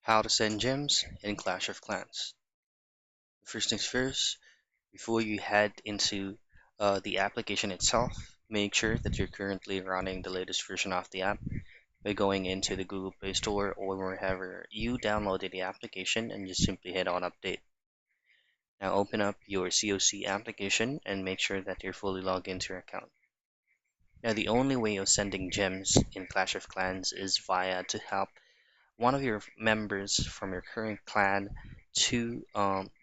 How to send gems in Clash of Clans. First things first, before you head into the application itself, make sure that you're currently running the latest version of the app by going into the Google Play Store or wherever you downloaded the application and just simply hit on update. Now open up your COC application and make sure that you're fully logged into your account. Now the only way of sending gems in Clash of Clans is via to help one of your members from your current clan to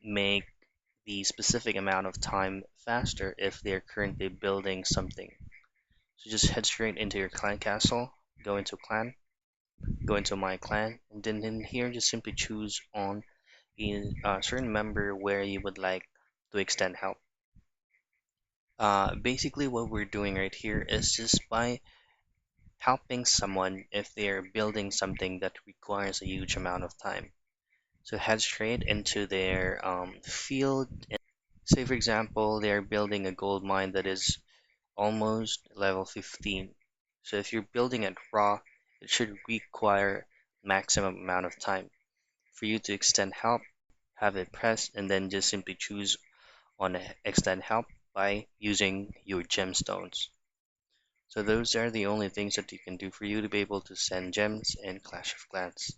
make the specific amount of time faster if they're currently building something. So just head straight into your clan castle, go into clan, go into my clan, and then in here just simply choose on a certain member where you would like to extend help. Basically what we're doing right here is just by helping someone if they're building something that requires a huge amount of time. So head straight into their field. Say for example, they're building a gold mine that is almost level 15. So if you're building it raw, it should require maximum amount of time. For you to extend help, have it pressed and then just simply choose on extend help by using your gemstones. So those are the only things that you can do for you to be able to send gems in Clash of Clans.